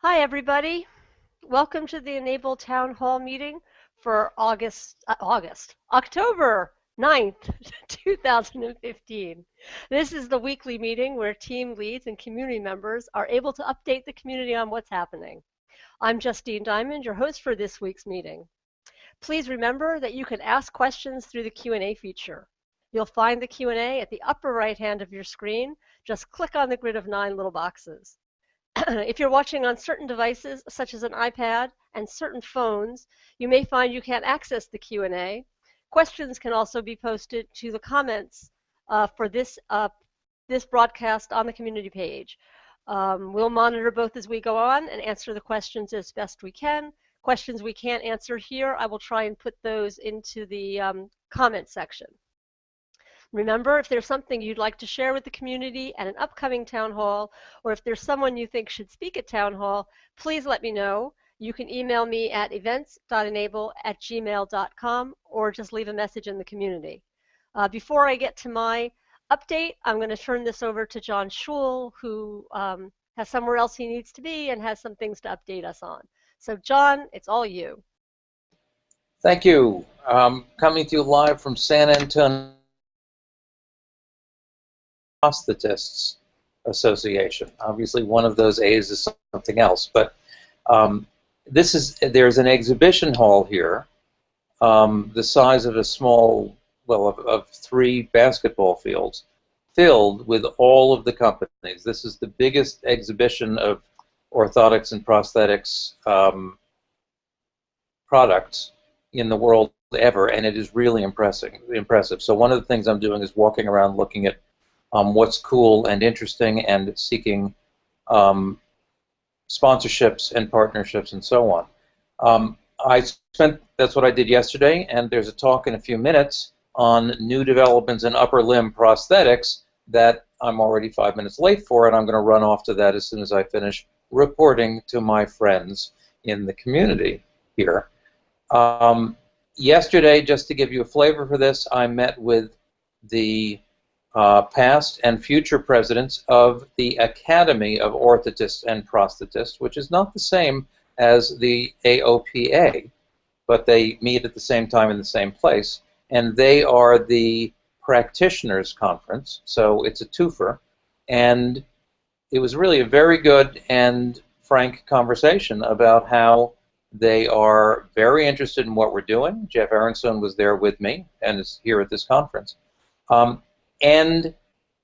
Hi, everybody. Welcome to the e-NABLE Town Hall meeting for October 9th, 2015. This is the weekly meeting where team leads and community members are able to update the community on what's happening. I'm Justine Diamond, your host for this week's meeting. Please remember that you can ask questions through the Q&A feature. You'll find the Q&A at the upper right hand of your screen. Just click on the grid of 9 little boxes. If you're watching on certain devices, such as an iPad and certain phones, you may find you can't access the Q&A. Questions can also be posted to the comments for this broadcast on the community page. We'll monitor both as we go on and answer the questions as best we can. Questions we can't answer here, I will try and put those into the comment section. Remember, if there's something you'd like to share with the community at an upcoming town hall, or if there's someone you think should speak at town hall, please let me know. You can email me at events.enable@gmail.com or just leave a message in the community. Before I get to my update, I'm going to turn this over to John Schul, who has somewhere else he needs to be and has some things to update us on. So John, it's all you. Thank you. Coming to you live from San Antonio Prosthetists Association. Obviously, one of those A's is something else, but there's an exhibition hall here, the size of a small, of 3 basketball fields, filled with all of the companies. This is the biggest exhibition of orthotics and prosthetics products in the world ever, and it is really impressive. So one of the things I'm doing is walking around looking at what's cool and interesting and seeking sponsorships and partnerships and so on. That's what I did yesterday, and there's a talk in a few minutes on new developments in upper limb prosthetics that I'm already 5 minutes late for, and I'm going to run off to that as soon as I finish reporting to my friends in the community here. Yesterday, just to give you a flavor for this, I met with the past and future presidents of the Academy of Orthotists and Prosthetists, which is not the same as the AOPA, but they meet at the same time in the same place, and they are the practitioners conference, so it's a twofer, and it was really a very good and frank conversation about how they are very interested in what we're doing. Jeff Aronson was there with me and is here at this conference. And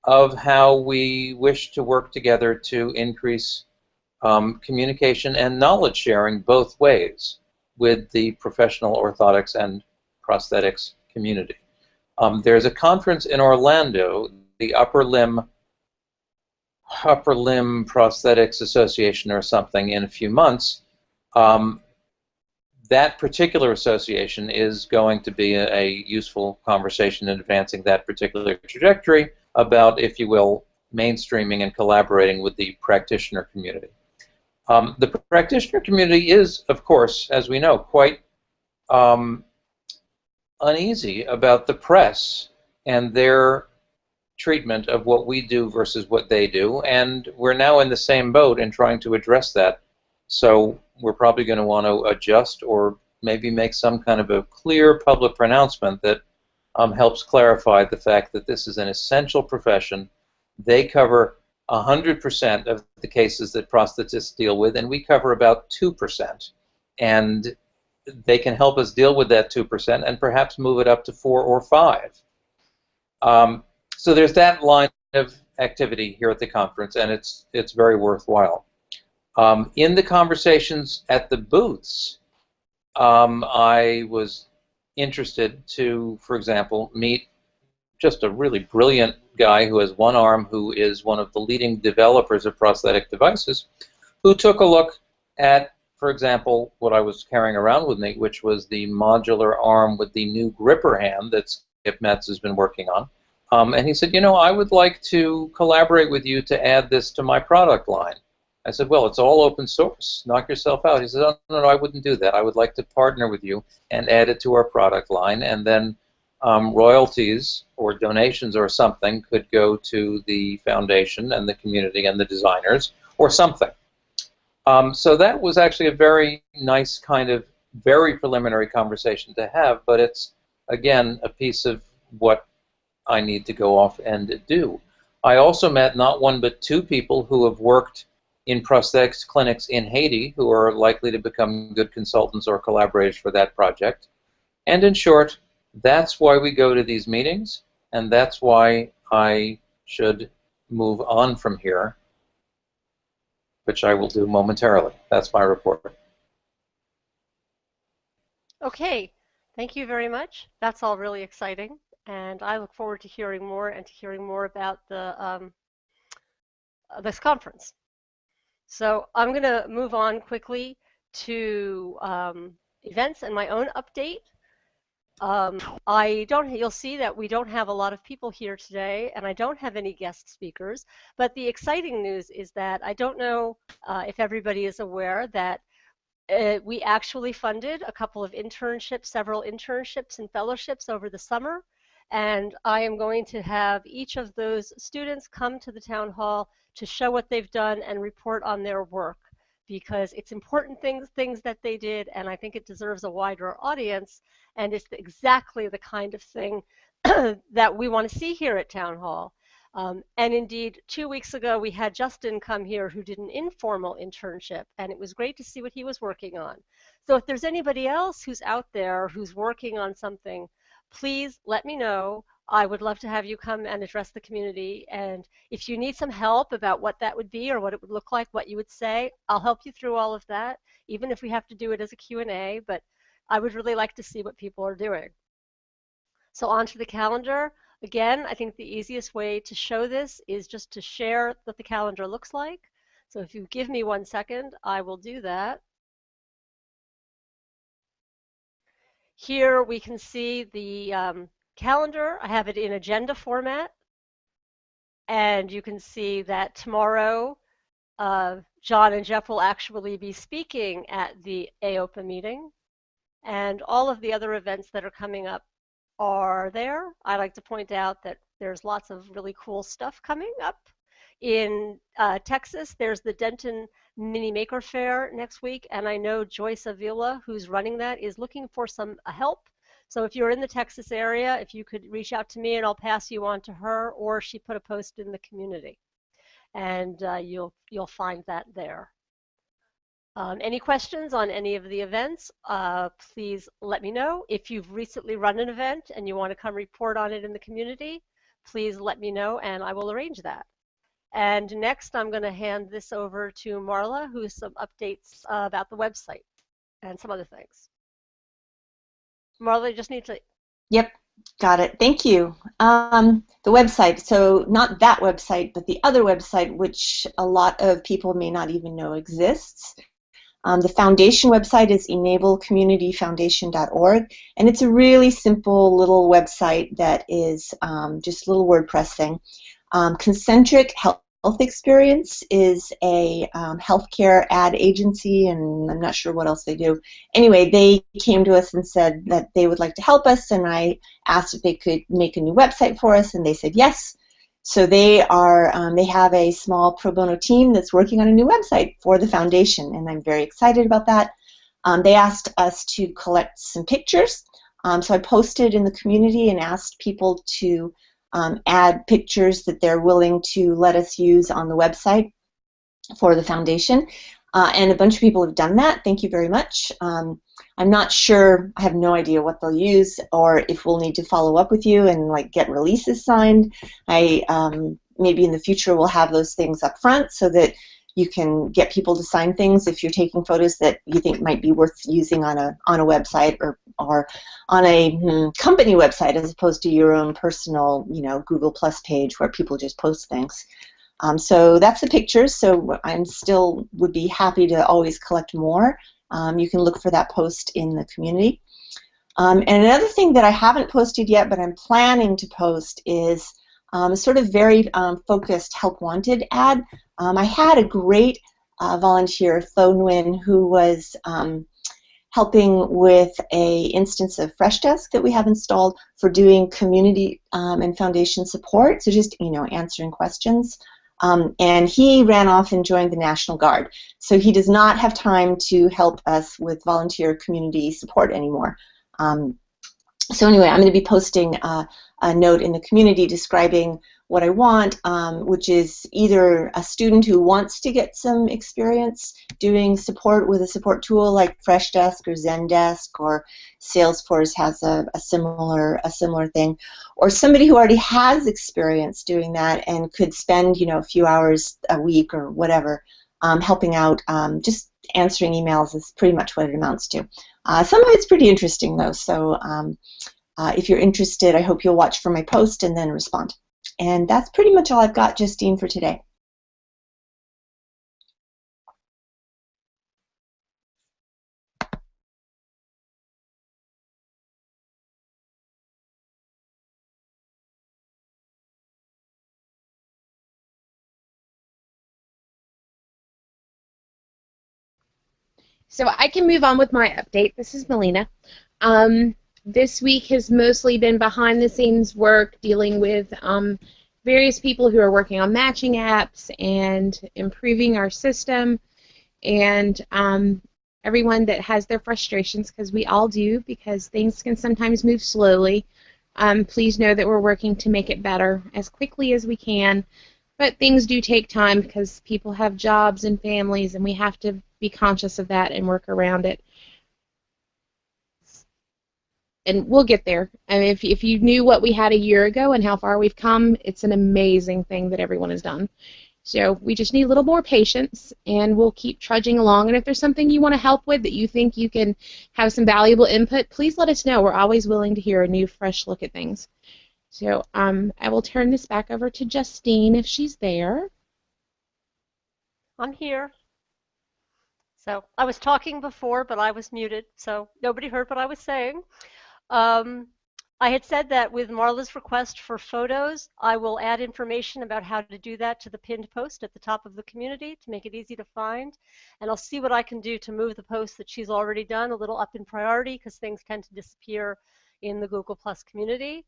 of how we wish to work together to increase communication and knowledge sharing both ways with the professional orthotics and prosthetics community. There's a conference in Orlando, the Upper Limb Prosthetics Association or something, in a few months. That particular association is going to be a useful conversation in advancing that particular trajectory about, if you will, mainstreaming and collaborating with the practitioner community. The practitioner community is, of course, as we know, quite uneasy about the press and their treatment of what we do versus what they do, and we're now in the same boat in trying to address that. So we're probably going to want to adjust or maybe make some kind of a clear public pronouncement that helps clarify the fact that this is an essential profession. They cover 100% of the cases that prosthetists deal with, and we cover about 2%. And they can help us deal with that 2% and perhaps move it up to 4 or 5. So there's that line of activity here at the conference, and it's very worthwhile. In the conversations at the booths, I was interested to, for example, meet just a really brilliant guy who has one arm, who is one of the leading developers of prosthetic devices, who took a look at, for example, what I was carrying around with me, which was the modular arm with the new gripper hand that Skip Metz has been working on. And he said, you know, I would like to collaborate with you to add this to my product line. I said, well, it's all open source. Knock yourself out. He said, oh, no, I wouldn't do that. I would like to partner with you and add it to our product line, and then royalties or donations or something could go to the foundation and the community and the designers or something. So that was actually a very nice kind of very preliminary conversation to have, but it's, again, a piece of what I need to go off and do. I also met not one but two people who have worked in prosthetics clinics in Haiti who are likely to become good consultants or collaborators for that project. And in short, that's why we go to these meetings, and that's why I should move on from here, which I will do momentarily. That's my report. Okay, thank you very much. That's all really exciting, and I look forward to hearing more and to hearing more about this conference. So I'm going to move on quickly to events and my own update. You'll see that we don't have a lot of people here today, and I don't have any guest speakers. But the exciting news is that I don't know if everybody is aware that we actually funded a couple of internships, several internships and fellowships over the summer. And I am going to have each of those students come to the town hall to show what they've done and report on their work, because it's important things that they did, and I think it deserves a wider audience, and it's exactly the kind of thing that we want to see here at Town Hall. And indeed, 2 weeks ago, we had Justin come here who did an informal internship, and it was great to see what he was working on. So if there's anybody else who's out there who's working on something, please let me know. I would love to have you come and address the community. And if you need some help about what that would be or what it would look like, what you would say, I'll help you through all of that, even if we have to do it as a Q&A. But I would really like to see what people are doing. So on to the calendar. Again, I think the easiest way to show this is just to share what the calendar looks like. So if you give me 1 second, I will do that. Here we can see the calendar. I have it in agenda format. And you can see that tomorrow, John and Jeff will actually be speaking at the AOPA meeting. And all of the other events that are coming up are there. I like to point out that there's lots of really cool stuff coming up. In Texas, there's the Denton Mini Maker Fair next week, and I know Joyce Avila, who's running that, is looking for some help. So if you're in the Texas area, if you could reach out to me and I'll pass you on to her, or she put a post in the community, and you'll find that there. Any questions on any of the events, please let me know. If you've recently run an event and you want to come report on it in the community, please let me know and I will arrange that. And next, I'm going to hand this over to Marla, who has some updates about the website and some other things. Marla, you just need to... Yep, got it. Thank you. The website, so not that website, but the other website, which a lot of people may not even know exists. The foundation website is enablecommunityfoundation.org, and it's a really simple little website that is just a little WordPress thing. Concentric Health Experience is a healthcare ad agency, and I'm not sure what else they do. Anyway, they came to us and said that they would like to help us, and I asked if they could make a new website for us, and they said yes. So they have a small pro bono team that's working on a new website for the foundation, and I'm very excited about that. They asked us to collect some pictures, so I posted in the community and asked people to add pictures that they're willing to let us use on the website for the foundation, and a bunch of people have done that. Thank you very much. I'm not sure, I have no idea what they'll use, or if we'll need to follow up with you and like get releases signed. Maybe in the future we'll have those things up front so that you can get people to sign things if you're taking photos that you think might be worth using on a website or on a company website, as opposed to your own personal, Google Plus page where people just post things. So that's the pictures. So I'm still would be happy to always collect more. You can look for that post in the community. And another thing that I haven't posted yet, but I'm planning to post, is a sort of very focused Help Wanted ad. I had a great volunteer, Tho Nguyen, who was helping with a instance of Freshdesk that we have installed for doing community and foundation support, so just answering questions. And he ran off and joined the National Guard. So he does not have time to help us with volunteer community support anymore. So anyway, I'm going to be posting a note in the community describing what I want, which is either a student who wants to get some experience doing support with a support tool like Freshdesk or Zendesk, or Salesforce has a similar thing, or somebody who already has experience doing that and could spend, you know, a few hours a week or whatever helping out. Just answering emails is pretty much what it amounts to. Some of it's pretty interesting though, so if you're interested, I hope you'll watch for my post and then respond. And that's pretty much all I've got, Justine, for today. So I can move on with my update. This is Melina. This week has mostly been behind the scenes work dealing with various people who are working on matching apps and improving our system, and everyone that has their frustrations, because we all do, because things can sometimes move slowly. Please know that we're working to make it better as quickly as we can, but things do take time because people have jobs and families, and we have to be conscious of that and work around it. And we'll get there. I mean, if you knew what we had a year ago and how far we've come, it's an amazing thing that everyone has done. So we just need a little more patience, and we'll keep trudging along. And if there's something you want to help with that you think you can have some valuable input, please let us know. We're always willing to hear a new, fresh look at things. So I will turn this back over to Justine if she's there. I'm here. So I was talking before, but I was muted, so nobody heard what I was saying. I had said that with Marla's request for photos, I will add information about how to do that to the pinned post at the top of the community to make it easy to find. And I'll see what I can do to move the post that she's already done a little up in priority, because things tend to disappear in the Google Plus community.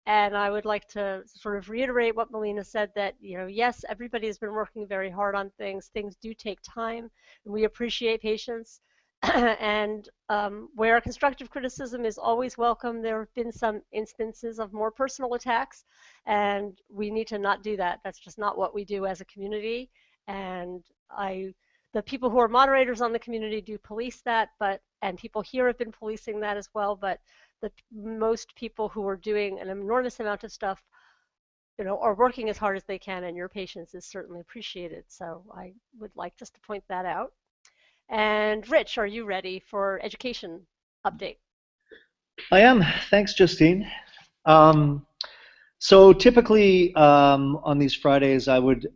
And I would like to sort of reiterate what Melina said, that, you know, yes, everybody has been working very hard on things. Things do take time, and we appreciate patience. And where constructive criticism is always welcome, there have been some instances of more personal attacks, and we need to not do that. That's just not what we do as a community. And the people who are moderators on the community do police that, and people here have been policing that as well. But most people who are doing an enormous amount of stuff, you know, are working as hard as they can, and your patience is certainly appreciated. So I would like just to point that out. And Rich, are you ready for education update? I am. Thanks, Justine. So typically on these Fridays, I would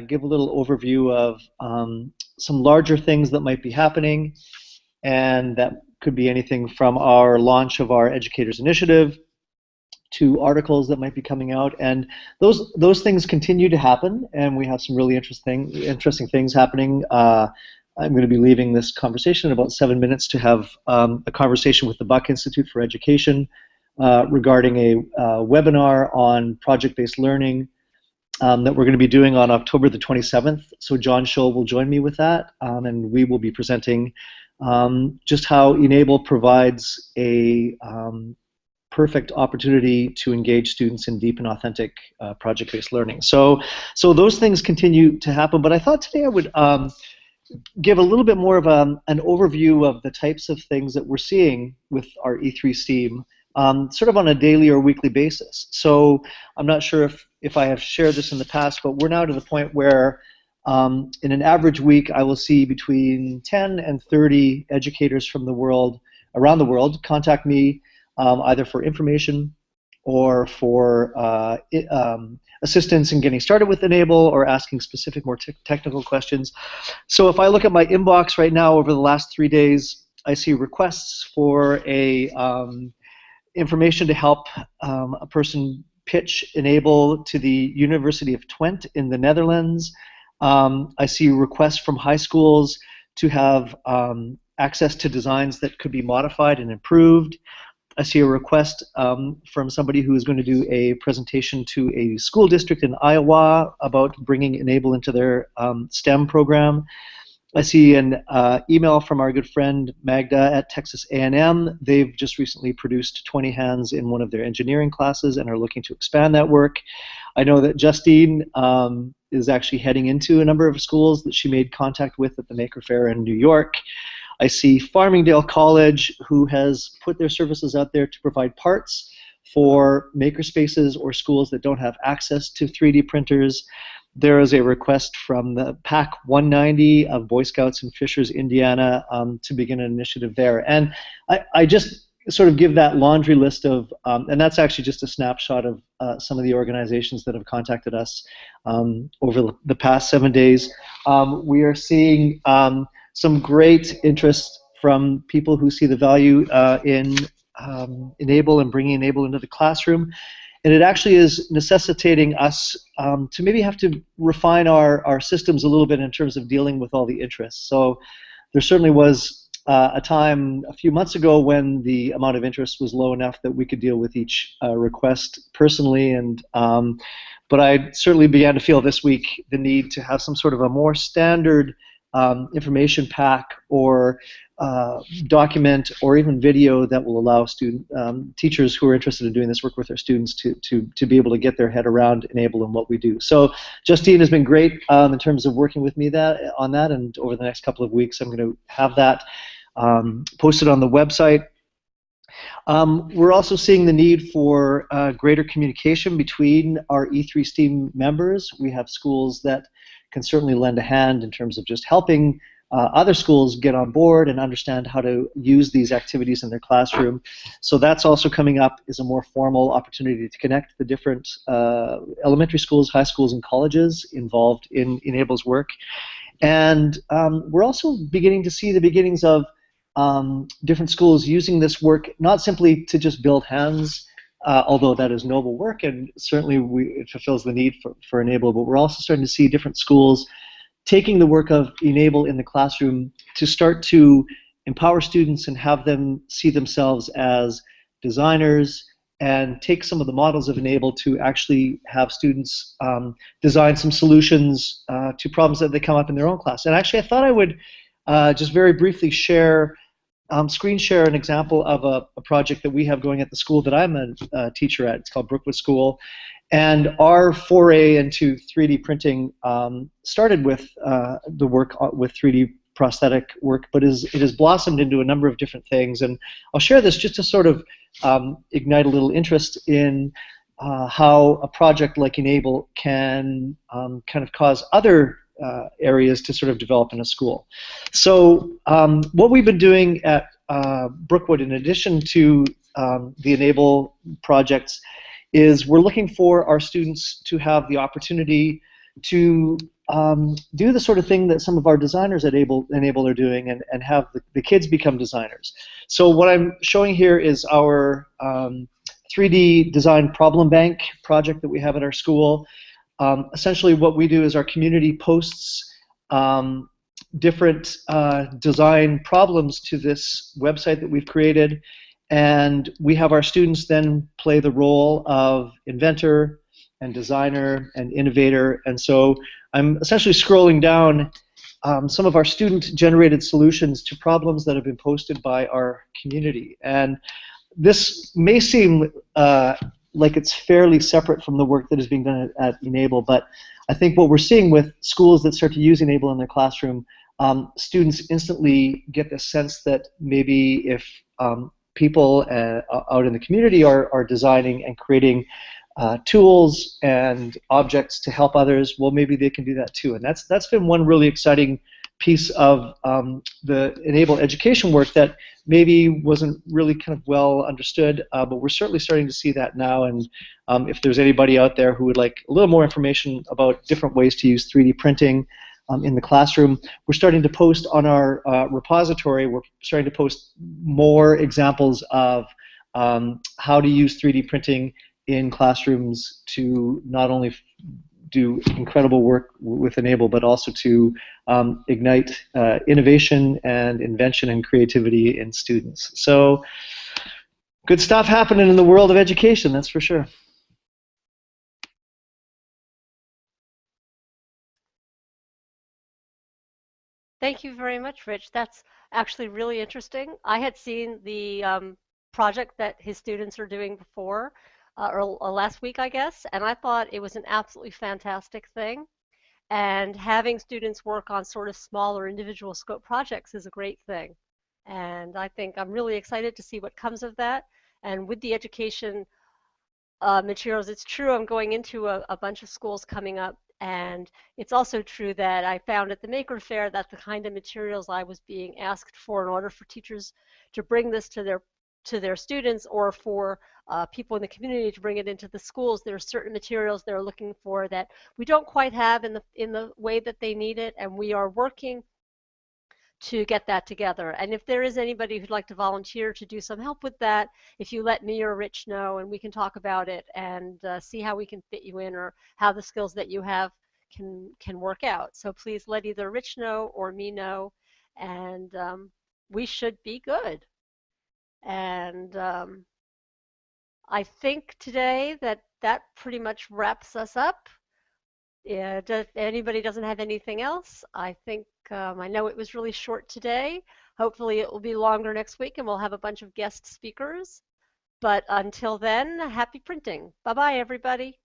give a little overview of some larger things that might be happening, and that could be anything from our launch of our Educators Initiative to articles that might be coming out, and those things continue to happen, and we have some really interesting things happening. I'm going to be leaving this conversation in about 7 minutes to have a conversation with the Buck Institute for Education regarding a webinar on project-based learning that we're going to be doing on October the 27th. So John Scholl will join me with that, and we will be presenting just how e-NABLE provides a perfect opportunity to engage students in deep and authentic project-based learning. So those things continue to happen, but I thought today I would give a little bit more of an overview of the types of things that we're seeing with our E3 STEAM, sort of on a daily or weekly basis. So I'm not sure if I have shared this in the past, but we're now to the point where in an average week I will see between 10 and 30 educators from around the world contact me either for information or for assistance in getting started with e-NABLE, or asking specific, more technical questions. So if I look at my inbox right now over the last 3 days, I see requests for information to help a person pitch e-NABLE to the University of Twente in the Netherlands. I see requests from high schools to have access to designs that could be modified and improved. I see a request from somebody who is going to do a presentation to a school district in Iowa about bringing e-NABLE into their STEM program. I see an email from our good friend Magda at Texas A&M. They've just recently produced 20 hands in one of their engineering classes and are looking to expand that work. I know that Justine is actually heading into a number of schools that she made contact with at the Maker Faire in New York. I see Farmingdale College, who has put their services out there to provide parts for makerspaces or schools that don't have access to 3D printers. There is a request from the PAC 190 of Boy Scouts in Fishers, Indiana, to begin an initiative there. And I just sort of give that laundry list of, and that's actually just a snapshot of some of the organizations that have contacted us over the past 7 days. We are seeing some great interest from people who see the value in e-NABLE and bringing e-NABLE into the classroom. And it actually is necessitating us to maybe have to refine our systems a little bit in terms of dealing with all the interests. So there certainly was a time a few months ago when the amount of interest was low enough that we could deal with each request personally. And but I certainly began to feel this week the need to have some sort of a more standard information pack or document or even video that will allow teachers who are interested in doing this work with their students to be able to get their head around e-NABLE and what we do. So Justine has been great in terms of working with me on that, and over the next couple of weeks I'm going to have that posted on the website. We're also seeing the need for greater communication between our E3 STEAM members. We have schools that can certainly lend a hand in terms of just helping other schools get on board and understand how to use these activities in their classroom. So that's also coming up, is a more formal opportunity to connect the different elementary schools, high schools, and colleges involved in e-NABLE's work. And we're also beginning to see the beginnings of different schools using this work not simply to just build hands, although that is noble work and certainly it fulfills the need for e-NABLE, but we're also starting to see different schools taking the work of e-NABLE in the classroom to start to empower students and have them see themselves as designers and take some of the models of e-NABLE to actually have students design some solutions to problems that they come up in their own class. And actually I thought I would just very briefly screen share an example of a project that we have going at the school that I'm a teacher at. It's called Brookwood School. And our foray into 3D printing started with the work with 3D prosthetic work, but it has blossomed into a number of different things. And I'll share this just to sort of ignite a little interest in how a project like e-NABLE can kind of cause other areas to sort of develop in a school. So what we've been doing at Brookwood, in addition to the e-NABLE projects, is we're looking for our students to have the opportunity to do the sort of thing that some of our designers at e-NABLE are doing and have the kids become designers. So what I'm showing here is our 3D design problem bank project that we have at our school. Essentially what we do is our community posts different design problems to this website that we've created, and we have our students then play the role of inventor and designer and innovator. And so I'm essentially scrolling down some of our student-generated solutions to problems that have been posted by our community. And this may seem like it's fairly separate from the work that is being done at e-NABLE, but I think what we're seeing with schools that start to use e-NABLE in their classroom, students instantly get the sense that maybe if people out in the community are designing and creating tools and objects to help others, well, maybe they can do that too. And that's been one really exciting piece of the e-NABLE education work that maybe wasn't really kind of well understood, but we're certainly starting to see that now. And if there's anybody out there who would like a little more information about different ways to use 3D printing in the classroom, we're starting to post on our repository, we're starting to post more examples of how to use 3D printing in classrooms to not only do incredible work with e-NABLE, but also to ignite innovation and invention and creativity in students. So Good stuff happening in the world of education, that's for sure. Thank you very much, Rich. That's actually really interesting. I had seen the project that his students are doing before, or last week, I guess, and I thought it was an absolutely fantastic thing. And having students work on sort of smaller individual scope projects is a great thing. And I think I'm really excited to see what comes of that. And with the education materials, it's true I'm going into a bunch of schools coming up. And it's also true that I found at the Maker Faire that the kind of materials I was being asked for in order for teachers to bring this to their students or for people in the community to bring it into the schools, there are certain materials they're looking for that we don't quite have in the way that they need it, and we are working to get that together. And if there is anybody who'd like to volunteer to do some help with that, if you let me or Rich know, and we can talk about it and see how we can fit you in or how the skills that you have can work out. So please let either Rich know or me know, and we should be good. And I think today that pretty much wraps us up. Yeah, if anybody doesn't have anything else, I think I know it was really short today. Hopefully it will be longer next week and we'll have a bunch of guest speakers. But until then, happy printing. Bye-bye, everybody.